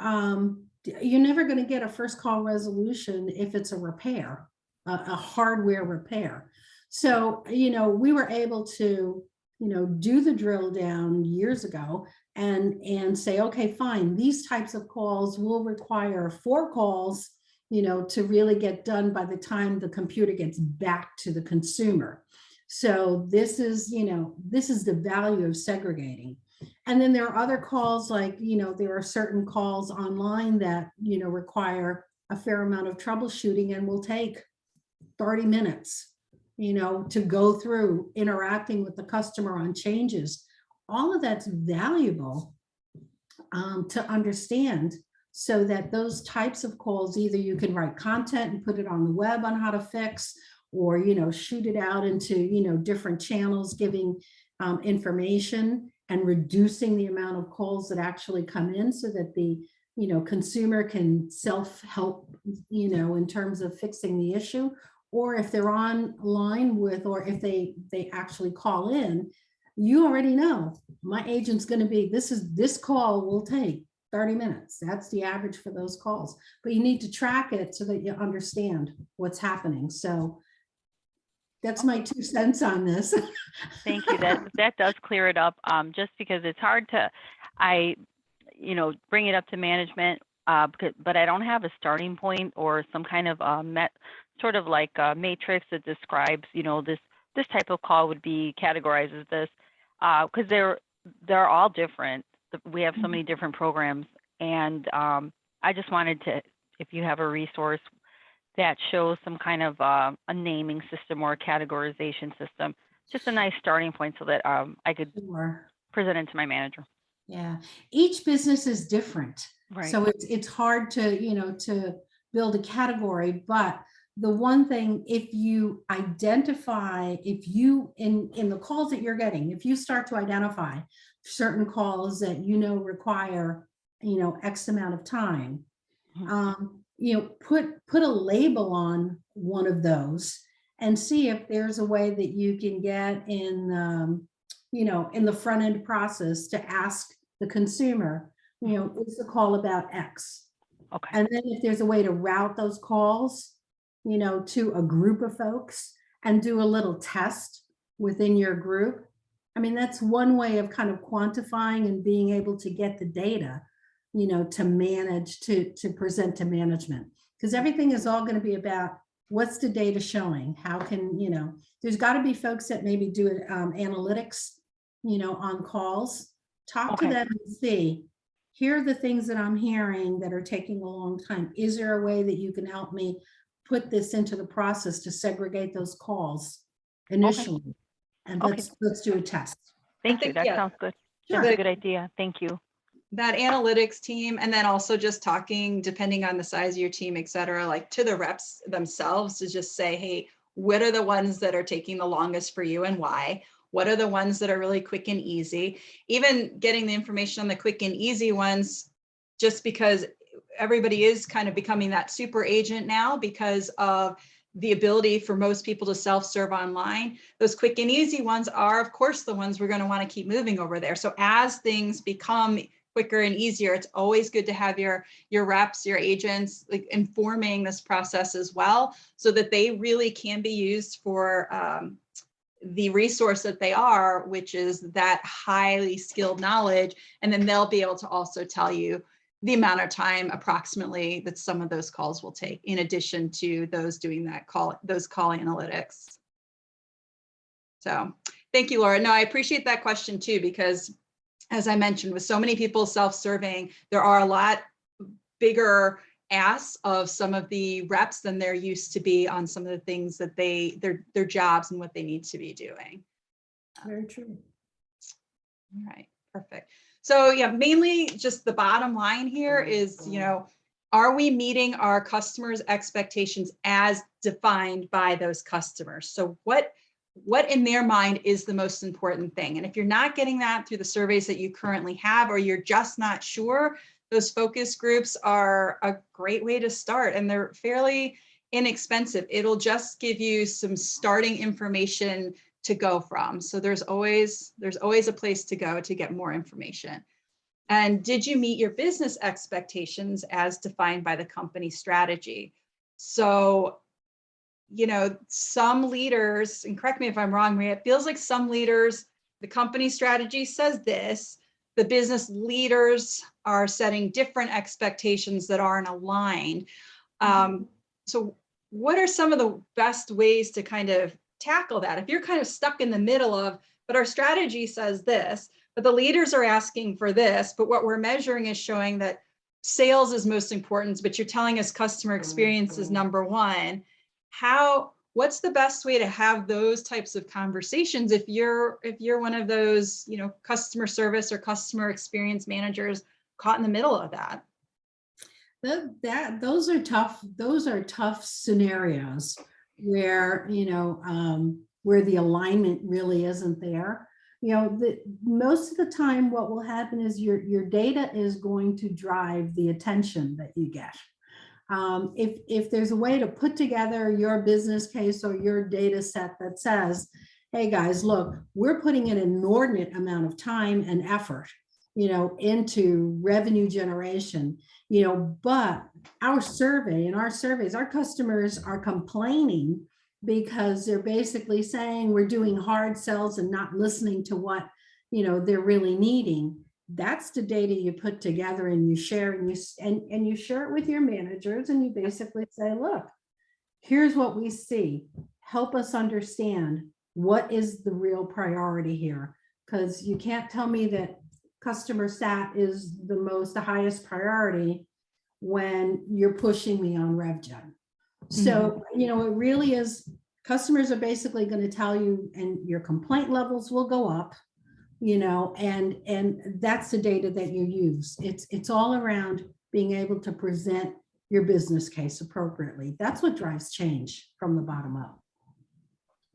you're never going to get a first call resolution if it's a repair, a hardware repair. So, we were able to do the drill down years ago and say, okay, fine, these types of calls will require 4 calls, to really get done by the time the computer gets back to the consumer. So this is the value of segregating. And then there are other calls, like, there are certain calls online that, require a fair amount of troubleshooting and will take 30 minutes. To go through interacting with the customer on changes. All of that's valuable to understand, so that those types of calls, either you can write content and put it on the web on how to fix, or, shoot it out into, different channels, giving information and reducing the amount of calls that actually come in, so that the consumer can self-help, in terms of fixing the issue, or if they're online with, or if they actually call in, you already know my agent's going to be, this call will take 30 minutes. That's the average for those calls, but you need to track it so that you understand what's happening. So that's my 2 cents on this. Thank you. That does clear it up. Just because it's hard to, bring it up to management, but I don't have a starting point or some kind of sort of like a matrix that describes, this type of call would be categorized as this, because they're all different. We have so many different programs, and I just wanted to, if you have a resource that shows some kind of a naming system or a categorization system, just a nice starting point so that I could present it to my manager. Yeah, each business is different. Right. So it's hard to, to build a category, but the one thing, if you identify, if you, in the calls that you're getting, if you start to identify certain calls that, require, X amount of time, put a label on one of those and see if there's a way that you can get in, in the front end process to ask the consumer, is the call about X? Okay. And then if there's a way to route those calls, to a group of folks and do a little test within your group. I mean, that's one way of kind of quantifying and being able to get the data, to manage, to present to management, because everything is all going to be about what's the data showing? How can, there's got to be folks that maybe do analytics, on calls. Talk to them and see, here are the things that I'm hearing that are taking a long time. Is there a way that you can help me put this into the process to segregate those calls initially? And let's do a test. Thank you. That sounds good. That's a good idea. Thank you. That analytics team, and then also just talking, depending on the size of your team, et cetera, like to the reps themselves, to just say, hey, what are the ones that are taking the longest for you and why? What are the ones that are really quick and easy? Even getting the information on the quick and easy ones, just because everybody is kind of becoming that super agent now because of the ability for most people to self-serve online. Those quick and easy ones are, of course, the ones we're going to want to keep moving over there. So as things become quicker and easier, it's always good to have your reps, your agents, like informing this process as well, so that they really can be used for the resource that they are, which is that highly skilled knowledge. And then they'll be able to also tell you the amount of time approximately that some of those calls will take, in addition to those doing those call analytics. So thank you, Laura. No, I appreciate that question too, because as I mentioned, with so many people self-serving, there are a lot bigger asks of some of the reps than there used to be on some of the things that their jobs and what they need to be doing. Very true. All right, perfect. So yeah, mainly just the bottom line here is, are we meeting our customers' expectations as defined by those customers? So what in their mind is the most important thing? And if you're not getting that through the surveys that you currently have, or you're just not sure, those focus groups are a great way to start, and they're fairly inexpensive. It'll just give you some starting information to go from. So there's always a place to go to get more information. And did you meet your business expectations as defined by the company strategy? So, some leaders, and correct me if I'm wrong, Maria, it feels like some leaders, the company strategy says this, the business leaders are setting different expectations that aren't aligned. So what are some of the best ways to kind of tackle that? If you're kind of stuck in the middle of, but our strategy says this, but the leaders are asking for this, but what we're measuring is showing that sales is most important, but you're telling us customer experience is number one. What's the best way to have those types of conversations if you're one of those, customer service or customer experience managers caught in the middle of that? Those are tough scenarios where, where the alignment really isn't there. most of the time what will happen is your data is going to drive the attention that you get. If there's a way to put together your business case or your data set that says, hey guys, look, we're putting an inordinate amount of time and effort, into revenue generation, but our surveys, our customers are complaining because they're basically saying we're doing hard sells and not listening to what, they're really needing. That's the data you put together and you share, and you share it with your managers, and you basically say, look, here's what we see. Help us understand what is the real priority here, because you can't tell me that customer sat is the highest priority when you're pushing me on RevGen. So, it really is, customers are basically going to tell you, and your complaint levels will go up, and that's the data that you use. It's all around being able to present your business case appropriately. That's what drives change from the bottom up,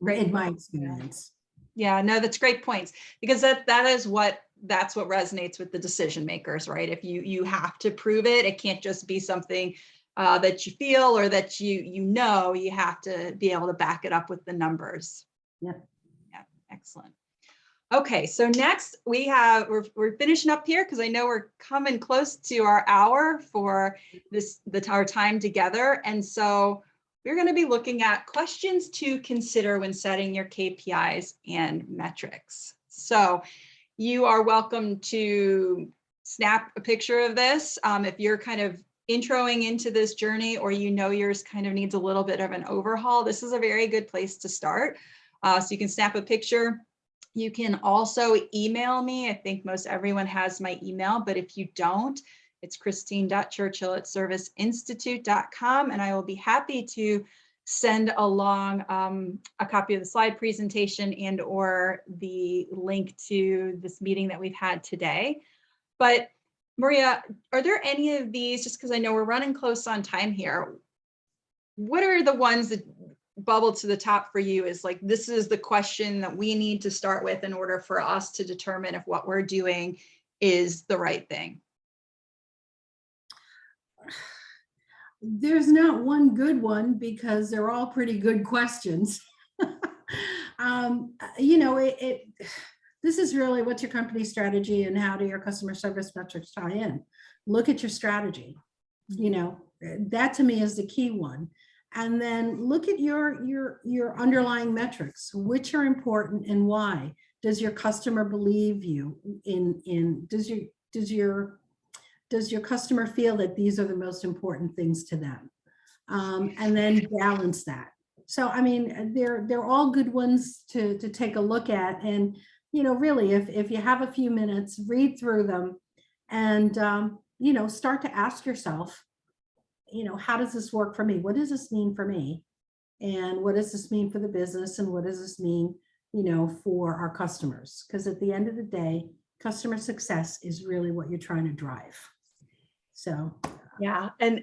in my experience. Yeah, no, that's great points, because that's what resonates with the decision makers, right? If you have to prove it, it can't just be something that you feel or that you have to be able to back it up with the numbers. Yeah, excellent. Okay, so next we're finishing up here because I know we're coming close to our hour for our time together, and so we're going to be looking at questions to consider when setting your KPIs and metrics. So you are welcome to snap a picture of this if you're kind of introing into this journey, or yours kind of needs a little bit of an overhaul. This is a very good place to start. So you can snap a picture. You can also email me. I think most everyone has my email, but if you don't, it's christine.churchill@serviceinstitute.com, and I will be happy to send along a copy of the slide presentation and or the link to this meeting that we've had today. But Maria, are there any of these, just because I know we're running close on time here, what are the ones that bubble to the top for you is like, this is the question that we need to start with in order for us to determine if what we're doing is the right thing? There's not one good one, because they're all pretty good questions. This is really, what's your company strategy and how do your customer service metrics tie in? Look at your strategy. That to me is the key one. And then look at your underlying metrics, which are important and why. Does your customer believe you does your customer feel that these are the most important things to them? And then balance that. So, I mean, they're all good ones to take a look at. And, really, if you have a few minutes, read through them and, start to ask yourself, how does this work for me? What does this mean for me? And what does this mean for the business? And what does this mean, for our customers? Because at the end of the day, customer success is really what you're trying to drive. So yeah, and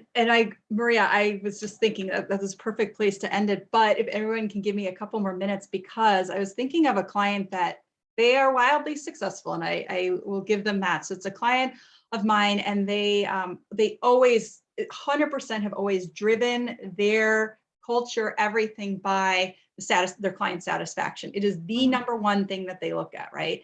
Maria, I was just thinking that is a perfect place to end it. But if everyone can give me a couple more minutes, because I was thinking of a client that they are wildly successful, and I will give them that. So it's a client of mine, and they always 100% have always driven their culture, everything by their client satisfaction. It is the number one thing that they look at, right?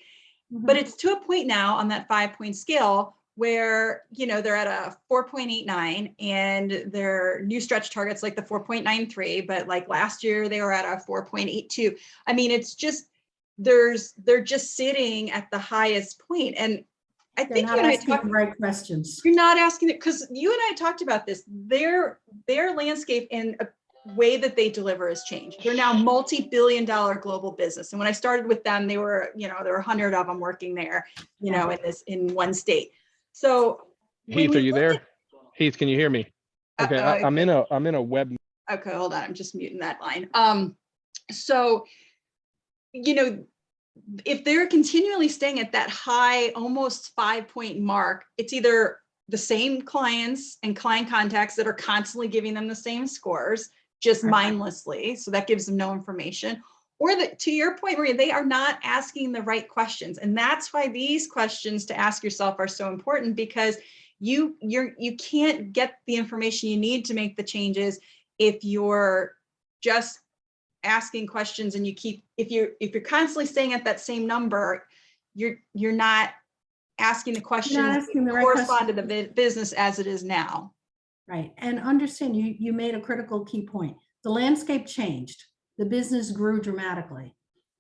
But it's to a point now on that 5-point scale where, they're at a 4.89 and their new stretch target's like the 4.93, but like last year they were at a 4.82. I mean, it's just, they're just sitting at the highest point. And I think you and I talked the right questions. You're not asking it, because you and I talked about this. Their landscape in a way that they deliver has changed. They're now multi-billion-dollar global business. And when I started with them, there were 100 of them working there, in one state. So Heath, are you there? Heath, can you hear me? Okay, I'm in a web. Okay, hold on. I'm just muting that line. So, if they're continually staying at that high, almost 5-point mark, it's either the same clients and client contacts that are constantly giving them the same scores, just mindlessly. So that gives them no information. or that, to your point, Maria, they are not asking the right questions. And that's why these questions to ask yourself are so important, because you can't get the information you need to make the changes if you're just asking questions and if you're constantly staying at that same number, you're not asking the questions asking the that right correspond to questions. the business as it is now. Right. And understand, you made a critical key point. The landscape changed. The business grew dramatically.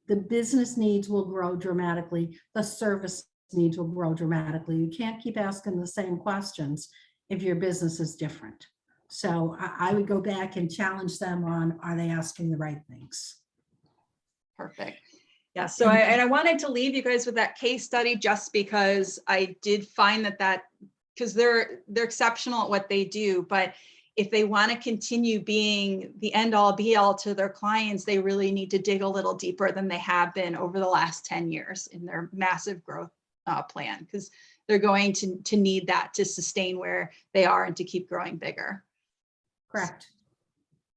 The business needs will grow dramatically. The service needs will grow dramatically. You can't keep asking the same questions if your business is different. So I would go back and challenge them on, are they asking the right things? Perfect. Yeah. So I wanted to leave you guys with that case study, just because I did find that because they're exceptional at what they do, but if they want to continue being the end all be all to their clients, they really need to dig a little deeper than they have been over the last 10 years in their massive growth plan, because they're going to need that to sustain where they are and to keep growing bigger. Correct.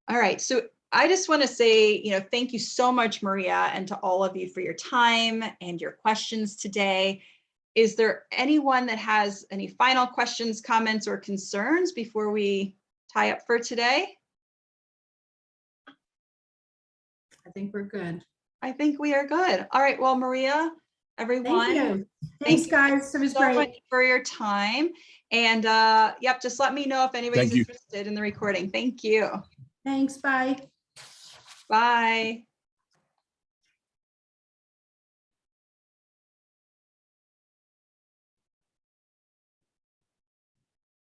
All right. So I just want to say, thank you so much, Maria, and to all of you for your time and your questions today. Is there anyone that has any final questions, comments, or concerns before we tie up for today? I think we're good. I think we are good. All right. Well, Maria, everyone. Thank you. Thanks, guys. It was so great. much for your time. And yep, just let me know if anybody's interested in the recording. Thank you. Thanks. Bye. Bye.